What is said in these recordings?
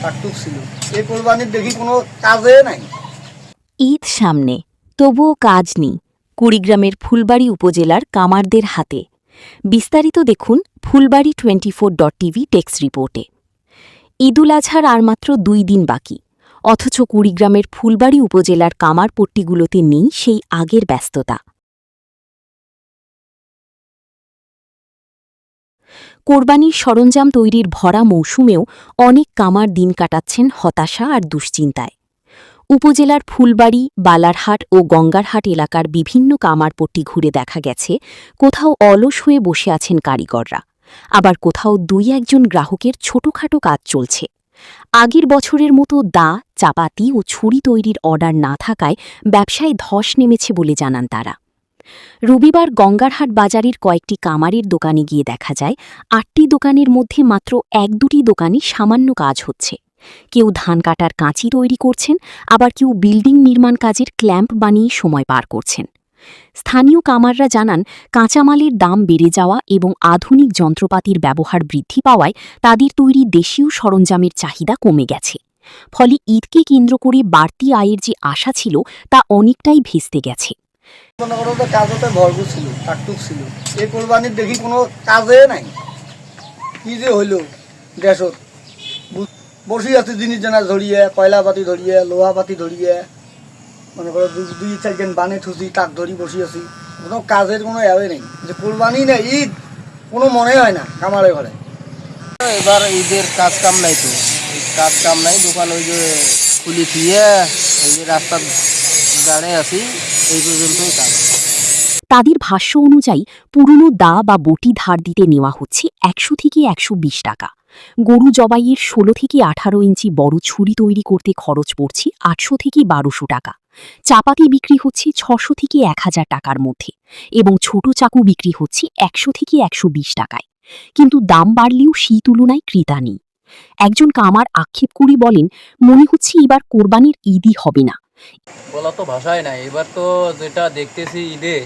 টাকটুক ছিল। এই কোরবানির দেখি কোনো কাজে নাই। ঈদ সামনে, তবুও কাজ নেই কুড়িগ্রামের ফুলবাড়ী উপজেলার কামারদের হাতে। বিস্তারিত দেখুন ফুলবাড়ী 24.tv টেক্সট রিপোর্টে। ঈদুল আজহার আর মাত্র 2 দিন বাকি, অথচ কুড়িগ্রামের ফুলবাড়ী উপজেলার কামারপট্টিগুলোতে নেই সেই আগের ব্যস্ততা। কোরবানির সরঞ্জাম তৈরির ভরা মৌসুমেও অনেক কামার দিন কাটাচ্ছেন হতাশা আর দুশ্চিন্তায়। উপজেলার ফুলবাড়ী, বালারহাট ও গঙ্গারহাট এলাকার বিভিন্ন কামারপট্টি ঘুরে দেখা গেছে কোথাও অলস হয়ে বসে আছেন কারিগররা, আবার কোথাও 2-1 গ্রাহকের ছোটখাটো কাজ চলছে। আগের বছরের মতো দা, চাপাতি ও ছুরি তৈরির অর্ডার না থাকায় ব্যবসায় ধস নেমেছে বলে জানান তারা। রবিবার গঙ্গারহাট বাজারের কয়েকটি কামারের দোকানে গিয়ে দেখা যায় 8টি দোকানের মধ্যে মাত্র 1-2টি দোকানে সামান্য কাজ হচ্ছে। কেউ ধান কাটার কাঁচি তৈরি করছেন, আবার কেউ বিল্ডিং নির্মাণ কাজের ক্ল্যাম্প বানিয়ে সময় পার করছেন। স্থানীয় কামাররা জানান, কাঁচামালের দাম বেড়ে যাওয়া এবং আধুনিক যন্ত্রপাতির ব্যবহার বৃদ্ধি পাওয়ায় তাদের তৈরি দেশীয় সরঞ্জামের চাহিদা কমে গেছে। ফলে ঈদকে কেন্দ্র করে বাড়তি আয়ের যে আশা ছিল তা অনেকটাই ভেস্তে গেছে। মনে করো যে কাজ হতে ভরপুর ছিল, টাকটুক ছিল। এই কোরবানির দেখি কোনো কাজে নাই। কি যে হইল দেশত, বসি আছে জিনিস জানা ধরিয়ে, কয়লা পাতি ধরিয়ে, লোহা পাতি ধরিয়ে, মনে করো 2-4 বানে থুসি, টাক ধরি বসি আছি। কোনো কাজের কোনো এওয়ে নেই, যে কোরবানি নেই ঈদ কোনো মনে হয় না কামারে ঘরে। এবার ঈদের কাজ কাম নাই, তো কাজ কাম নাই, দোকান ওই যে খুলি থিয়ে এই যে রাস্তার দাঁড়িয়ে আছি, এই পর্যন্তই কাজ। তাদের ভাষ্য অনুযায়ী পুরনো দা বা বটি ধার দিতে নেওয়া হচ্ছে 100 থেকে 120 টাকা। গরু জবাইয়ের 16 থেকে 18 ইঞ্চি বড় ছুরি তৈরি করতে খরচ পড়ছে 800 থেকে 1200 টাকা। চাপাতি বিক্রি হচ্ছে 600 থেকে 1000 টাকার মধ্যে এবং ছোট চাকু বিক্রি হচ্ছে 100 থেকে 120 টাকায়। কিন্তু দাম বাড়লেও সেই তুলনায় ক্রেতা নেই। একজন কামার আক্ষেপ করে বলেন, মনে হচ্ছে এবার কোরবানির ঈদই হবে না। বলা তো ভাষায় নাই। এবার তো যেটা দেখতেছি ঈদে,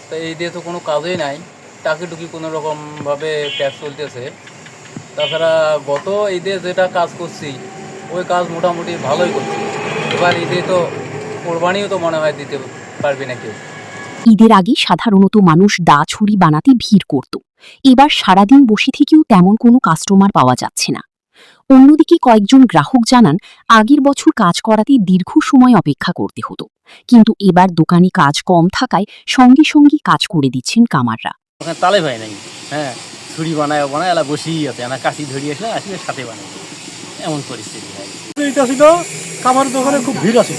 তো ঈদে তো কোনো কাজই নাই, টাকিটুকি কোনো রকমভাবে কাজ চলতেছে। তাছাড়া গত ঈদে যেটা কাজ করছি ওই কাজ মোটামুটি ভালোই করছি। এবার ঈদে তো কোরবানিও তো মনে হয় দিতে পারবে না কেউ। ঈদের আগে সাধারণত মানুষ দা ছুরি বানাতে ভিড় করত, এবার সারাদিন বসে থেকেও তেমন কোনো কাস্টমার পাওয়া যাচ্ছে না। অন্যদিকে কয়েকজন গ্রাহক জানান, আগের বছর কাজ করাতে দীর্ঘ সময় অপেক্ষা করতে হতো, কিন্তু এবার দোকানে কাজ কম থাকায় সঙ্গে সঙ্গে কাজ করে দিচ্ছেন কামাররা। ওখানে তালে ভাই নাই, হ্যাঁ, ছুরি বানায় এলা বসেই আছে, এনা কাশি ধরিয়ে আসলে আসলে সাথে বানাই, এমন পরিস্থিতি হয়। এটা ছিল কামারের দোকানে খুব ভিড় আছে।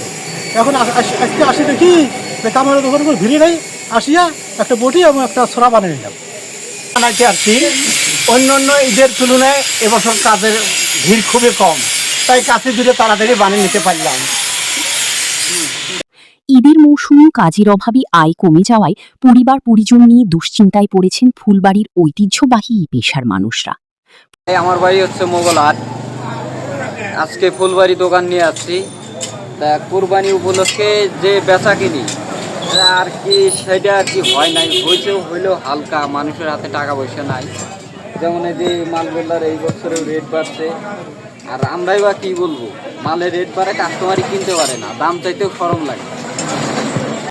এখন আজকে আসি দেখি যে কামারের দোকানে কোনো ভিড় নেই, আসিয়া একটা বটি এবং একটা ছোড়া বানিয়ে নিলাম। বানাইতে আসছি, অন্য অন্য ঈদের তুলনায় এবছর কাজের ভিড় খুবই কম, তাই কাছে দূরে তাড়াতাড়ি বানিয়ে নিতে পারলাম। ঈদের মৌসুমেও কাজের অভাবে আয় কমে যাওয়ায় পরিবার পরিজন নিয়ে দুশ্চিন্তায় পড়েছেন ফুলবাড়ির ঐতিহ্যবাহী এই পেশার মানুষরা। আমার বাড়ি হচ্ছে মোগলহাট। আজকে ফুলবাড়ি দোকান নিয়ে আসছি। তা কোরবানি উপলক্ষে যে বেচা কিনি আর কি সেটা আর কি হয় নাই, হইলেও হালকা, মানুষের হাতে টাকা পয়সা নাই। যেমন এই যে মালগুলার এই বছরেও রেট বাড়ছে, আর আমরাই বা কী বলবো, মালের রেট বাড়ে, কাস্টমারই কিনতে পারে না, দাম চাইতেও শরম লাগে।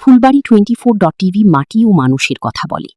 ফুলবাড়ী 24.tv মাটি ও মানুষের কথা বলে।